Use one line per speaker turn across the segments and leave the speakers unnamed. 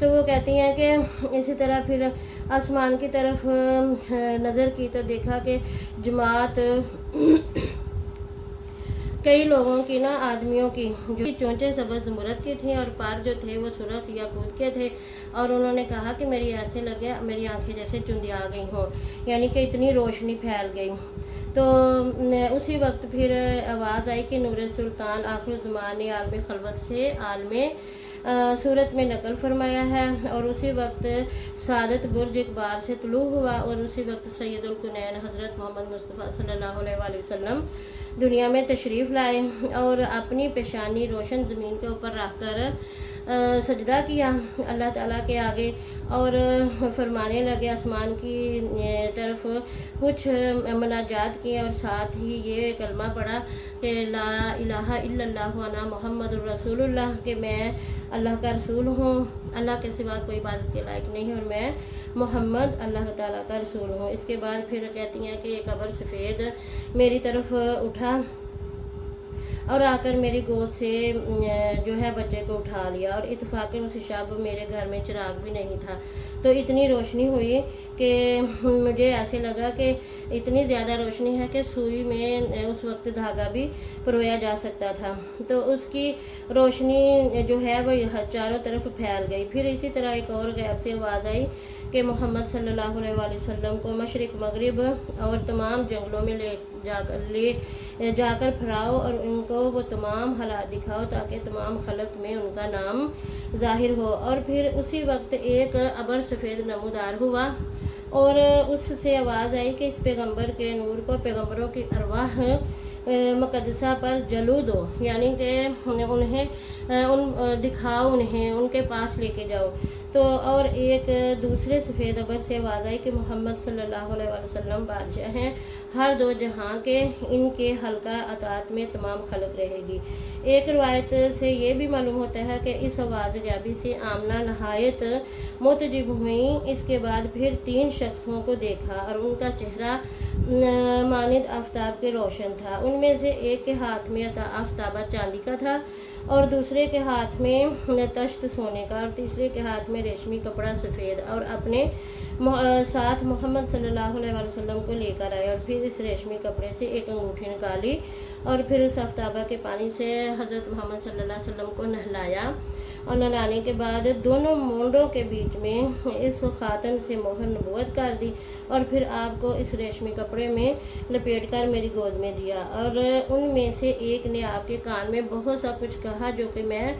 تو وہ کہتی ہیں کہ اسی طرح پھر آسمان کی طرف نظر کی تو دیکھا کہ جماعت کئی لوگوں کی نا آدمیوں کی جو چونچے سبز زمرد کی تھیں اور پار جو تھے وہ سرخ یاقوت کے تھے، اور انہوں نے کہا کہ میری ایسے لگے میری آنکھیں جیسے چندیا گئی ہوں، یعنی کہ اتنی روشنی پھیل گئی۔ تو اسی وقت پھر آواز آئی کہ نور سلطان آخر الزمان نے عالم خلوت سے عالم صورت میں نقل فرمایا ہے، اور اسی وقت سعادت برج اقبال سے طلوع ہوا، اور اسی وقت سید الکونین حضرت محمد مصطفیٰ صلی اللہ علیہ وآلہ وسلم دنیا میں تشریف لائے اور اپنی پیشانی روشن زمین کے اوپر رکھ کر سجدہ کیا اللہ تعالیٰ کے آگے، اور فرمانے لگے، آسمان کی طرف کچھ مناجات کیے، اور ساتھ ہی یہ کلمہ پڑھا کہ لا الہ الا اللہ وانا محمد الرسول اللہ، کہ میں اللہ کا رسول ہوں، اللہ کے سوا کوئی عبادت کے لائق نہیں، اور میں محمد اللہ تعالیٰ کا رسول ہوں۔ اس کے بعد پھر کہتی ہیں کہ ایک ابر سفید میری طرف اٹھا اور آ کر میری گود سے جو ہے بچے کو اٹھا لیا، اور اتفاقاً اس شب میرے گھر میں چراغ بھی نہیں تھا، تو اتنی روشنی ہوئی کہ مجھے ایسے لگا کہ اتنی زیادہ روشنی ہے کہ سوئی میں اس وقت دھاگا بھی پرویا جا سکتا تھا، تو اس کی روشنی جو ہے وہ چاروں طرف پھیل گئی۔ پھر اسی طرح ایک اور غیب سے آواز آئی کہ محمد صلی اللہ علیہ وآلہ وسلم کو مشرق مغرب اور تمام جنگلوں میں لے جا کر پھراؤ، اور ان کو وہ تمام حالات دکھاؤ تاکہ تمام خلق میں ان کا نام ظاہر ہو۔ اور پھر اسی وقت ایک ابر سفید نمودار ہوا، اور اس سے آواز آئی کہ اس پیغمبر کے نور کو پیغمبروں کی ارواح مقدسہ پر جلو دو، یعنی کہ انہیں دکھاؤ، انہیں ان کے پاس لے کے جاؤ۔ تو اور ایک دوسرے سفید ابر سے آواز آئی کہ محمد صلی اللہ علیہ وآلہ وسلم بادشاہ ہیں ہر دو جہاں کے، ان کے حلقہ اطاعت میں تمام خلق رہے گی۔ ایک روایت سے یہ بھی معلوم ہوتا ہے کہ اس آواز غیبی سے آمنہ نہایت متعجب ہوئیں۔ اس کے بعد پھر 3 شخصوں کو دیکھا، اور ان کا چہرہ مانند آفتاب کے روشن تھا۔ ان میں سے ایک کے ہاتھ میں آفتابہ چاندی کا تھا، اور دوسرے کے ہاتھ میں تشت سونے کا، اور تیسرے کے ہاتھ میں ریشمی کپڑا سفید، اور اپنے ساتھ محمد صلی اللہ علیہ وآلہ وسلم کو لے کر آئے، اور پھر اس ریشمی کپڑے سے ایک انگوٹھی نکالی، اور پھر اس آفتابہ کے پانی سے حضرت محمد صلی اللہ علیہ وسلم کو نہلایا، اور نہلانے کے بعد دونوں مونڈوں کے بیچ میں اس خاتم سے مہر نبوت کر دی، اور پھر آپ کو اس ریشمی کپڑے میں لپیٹ کر میری گود میں دیا، اور ان میں سے ایک نے آپ کے کان میں بہت سا کچھ کہا جو کہ میں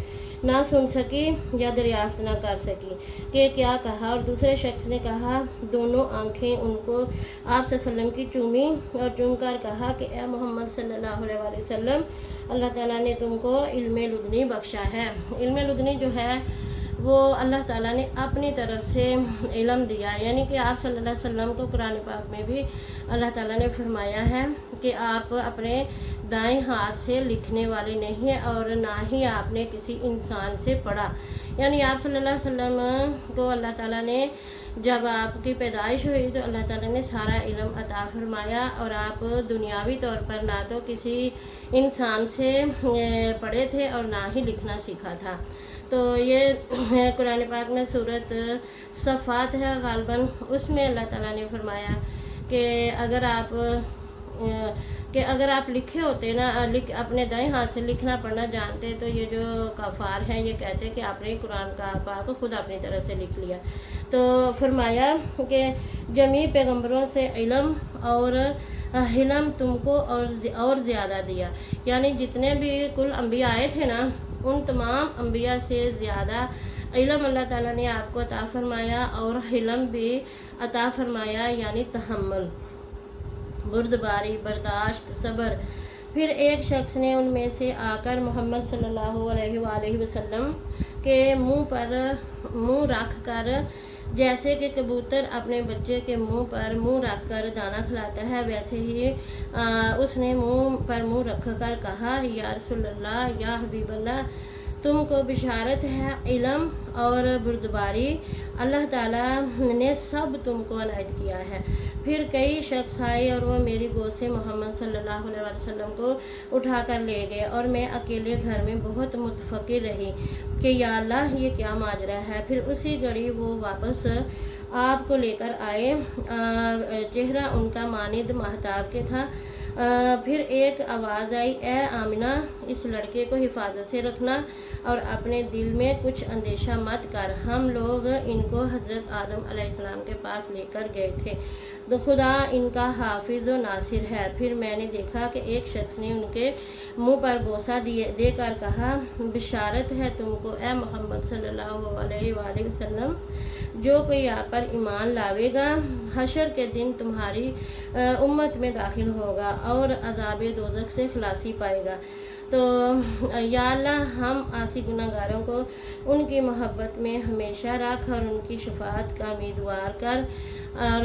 نہ سن سکی یا دریافت نہ کر سکی کہ کیا کہا، اور دوسرے شخص نے کہا، دونوں آنکھیں ان کو آپ صلی اللہ علیہ وسلم کی چومی، اور چوم کر کہا کہ اے محمد صلی اللہ علیہ وآلہ وسلم، اللہ تعالیٰ نے تم کو علم لدنی بخشا ہے۔ علم لدنی جو ہے وہ اللہ تعالیٰ نے اپنی طرف سے علم دیا، یعنی کہ آپ صلی اللہ علیہ وسلم کو قرآن پاک میں بھی اللہ تعالیٰ نے فرمایا ہے کہ آپ اپنے دائیں ہاتھ سے لکھنے والے نہیں ہیں، اور نہ ہی آپ نے کسی انسان سے پڑھا، یعنی آپ صلی اللہ علیہ وسلم کو اللہ تعالیٰ نے جب آپ کی پیدائش ہوئی تو اللہ تعالیٰ نے سارا علم عطا فرمایا، اور آپ دنیاوی طور پر نہ تو کسی انسان سے پڑھے تھے اور نہ ہی لکھنا سیکھا تھا۔ تو یہ قرآن پاک میں سورۃ صفات ہے غالباً، اس میں اللہ تعالیٰ نے فرمایا کہ اگر آپ لکھے ہوتے نا، اپنے دائیں ہاتھ سے لکھنا پڑھنا جانتے، تو یہ جو کفار ہیں یہ کہتے کہ آپ نے قرآن کا پاک خود اپنی طرف سے لکھ لیا۔ تو فرمایا کہ جمیع پیغمبروں سے علم اور حلم تم کو اور زیادہ دیا، یعنی جتنے بھی کل انبیاء آئے تھے نا، ان تمام انبیاء سے زیادہ علم اللہ تعالیٰ نے آپ کو عطا فرمایا، اور حلم بھی عطا فرمایا، یعنی تحمل، بردباری، برداشت، صبر۔ پھر ایک شخص نے ان میں سے آ کر محمد صلی اللہ علیہ وآلہ وسلم کے منہ پر منہ رکھ کر، جیسے کہ کبوتر اپنے بچے کے منہ پر منہ رکھ کر دانہ کھلاتا ہے، ویسے ہی اس نے منہ پر منہ رکھ کر کہا، یا رسول اللہ، یا حبیب اللہ، تم کو بشارت ہے، علم اور بردباری اللہ تعالیٰ نے سب تم کو عنایت کیا ہے۔ پھر کئی شخص آئے اور وہ میری گود سے محمد صلی اللہ علیہ وسلم کو اٹھا کر لے گئے، اور میں اکیلے گھر میں بہت متفکر رہی کہ یا اللہ یہ کیا ماجرا ہے۔ پھر اسی گھڑی وہ واپس آپ کو لے کر آئے، چہرہ ان کا مانند ماہتاب کے تھا۔ پھر ایک آواز آئی، اے آمنہ، اس لڑکے کو حفاظت سے رکھنا اور اپنے دل میں کچھ اندیشہ مت کر۔ ہم لوگ ان کو حضرت آدم علیہ السلام کے پاس لے کر گئے تھے، تو خدا ان کا حافظ و ناصر ہے۔ پھر میں نے دیکھا کہ ایک شخص نے ان کے منہ پر بوسہ دے کر کہا، بشارت ہے تم کو اے محمد صلی اللہ علیہ وآلہ وسلم، جو کوئی آپ پر ایمان لاوے گا حشر کے دن تمہاری امت میں داخل ہوگا اور عذاب دوزخ سے خلاصی پائے گا۔ تو یا اللہ ہم عاصی گناہ گاروں کو ان کی محبت میں ہمیشہ رکھ اور ان کی شفاعت کا امیدوار کر، اور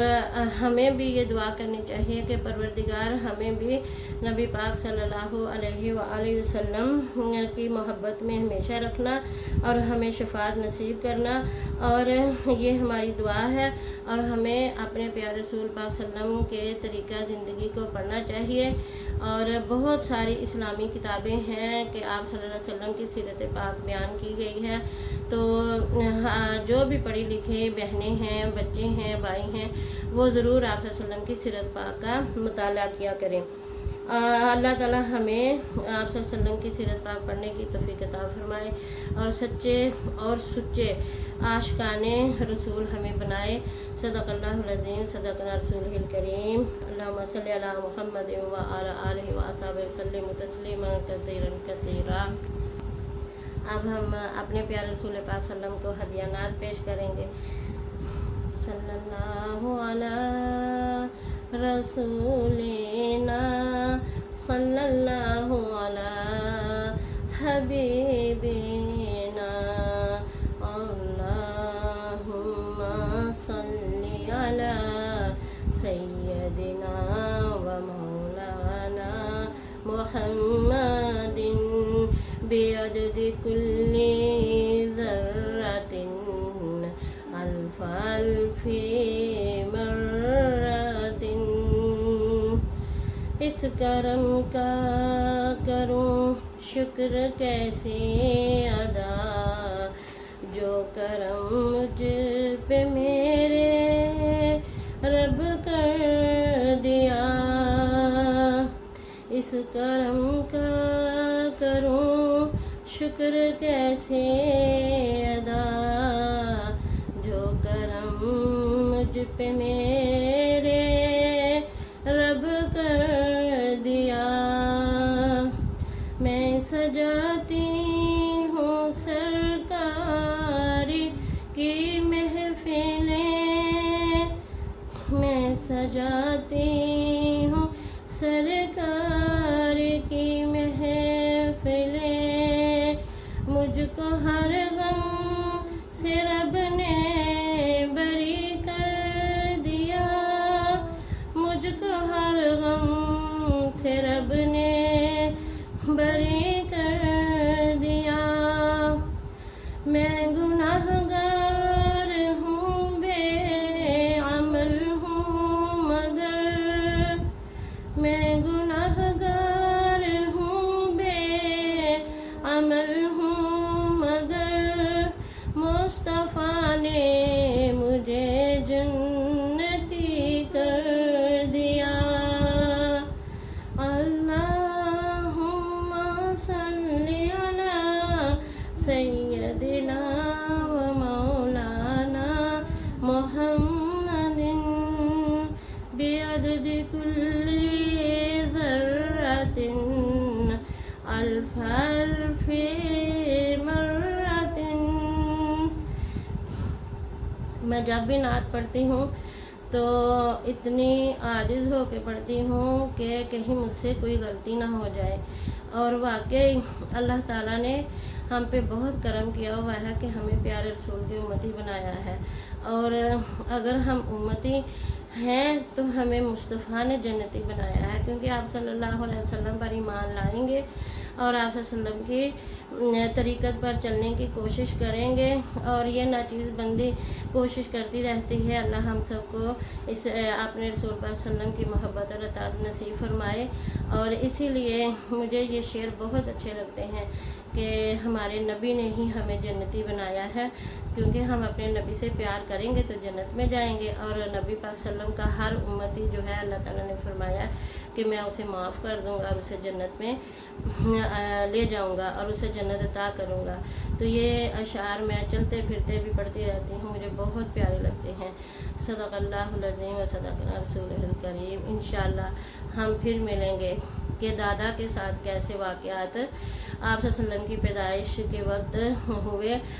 ہمیں بھی یہ دعا کرنی چاہیے کہ پروردگار ہمیں بھی نبی پاک صلی اللہ علیہ وآلہ وسلم کی محبت میں ہمیشہ رکھنا اور ہمیں شفاعت نصیب کرنا، اور یہ ہماری دعا ہے۔ اور ہمیں اپنے پیارے رسول پاک صلی اللہ علیہ وسلم کے طریقہ زندگی کو پڑھنا چاہیے، اور بہت ساری اسلامی کتابیں ہیں کہ آپ صلی اللہ علیہ وسلم کی سیرت پاک بیان کی گئی ہے، تو جو بھی پڑھی لکھے بہنیں ہیں، بچے ہیں، بھائی ہیں، وہ ضرور آپ صلی اللہ علیہ وسلم کی سیرت پاک کا مطالعہ کیا کریں۔ اللہ تعالیٰ ہمیں آپ صلی اللہ علیہ وسلم کی سیرت پاک پڑھنے کی توفیق عطا فرمائے، اور سچے اور سچے عاشقان رسول ہمیں بنائے۔ صدق اللہ العظیم، صدق رسولہ الکریم۔ اللہم صلی علی محمد وعلی آلہ وصحبہ وسلم تسلیما کثیرا کثیرا۔ اب ہم اپنے پیارے رسول پاک صلی اللہ علیہ وسلم کو ہدیانات پیش کریں گے۔ صلی اللہ علی رسولنا، صلی اللہ علی حبیبنا، اللہم صلی علی سیدنا و مولانا محمد بعدد کل ذرۃ الف الف مرۃ۔ اس کرم کا کروں شکر کیسے ادا، جو کرم مجھ پہ میرے رب کر دیا۔ اس کرم کا کروں شکر کیسے ادا، جو کرم مجھ پہ میرے رب کر دیا۔ میں سجاتی ہوں سرکار کی محفلیں، میں سجاتی ہوں سرکار کی محفلیں، مجھ کو ہر غم سے رب نے بری کر دیا، مجھ کو ہر غم سے رب نے بری کر دیا۔ میں گناہ گار ہوں، بے عمل ہوں، مگر میں گناہ گار ہوں، بے عمل ہوں، مگر مصطفیٰ نے مجھے جنتی کر دیا۔ اللہم صلی علی سیدنا و مولانا محمد بعدد کل ذرۃ الف الف مرۃ۔ میں جب بھی نعت پڑھتی ہوں تو اتنی عاجز ہو کے پڑھتی ہوں کہ کہیں مجھ سے کوئی غلطی نہ ہو جائے، اور واقعی اللہ تعالیٰ نے ہم پہ بہت کرم کیا ہوا ہے کہ ہمیں پیارے رسول کی امتی بنایا ہے، اور اگر ہم امتی ہیں تو ہمیں مصطفیٰ نے جنتی بنایا ہے، کیونکہ آپ صلی اللہ علیہ وسلم پر ایمان لائیں گے اور آپ صلی اللہ علیہ وسلم کی طریقت پر چلنے کی کوشش کریں گے، اور یہ ناچیز بندی کوشش کرتی رہتی ہے۔ اللہ ہم سب کو اس اپنے رسول پاک صلی اللہ علیہ وسلم کی محبت اور اطاعت نصیب فرمائے۔ اور اسی لیے مجھے یہ شعر بہت اچھے لگتے ہیں کہ ہمارے نبی نے ہی ہمیں جنتی بنایا ہے، کیونکہ ہم اپنے نبی سے پیار کریں گے تو جنت میں جائیں گے، اور نبی پاک صلی اللہ علیہ وسلم کا ہر امتی جو ہے اللہ تعالیٰ نے فرمایا کہ میں اسے معاف کر دوں گا اور اسے جنت میں لے جاؤں گا اور اسے جنت عطا کروں گا۔ تو یہ اشعار میں چلتے پھرتے بھی پڑھتی رہتی ہوں، مجھے بہت پیارے لگتے ہیں۔ صدق اللہ العظیم و صدق رسول الکریم۔ انشاءاللہ ہم پھر ملیں گے کہ دادا کے ساتھ کیسے واقعات آپ صلی اللہ علیہ وسلم کی پیدائش کے وقت ہوئے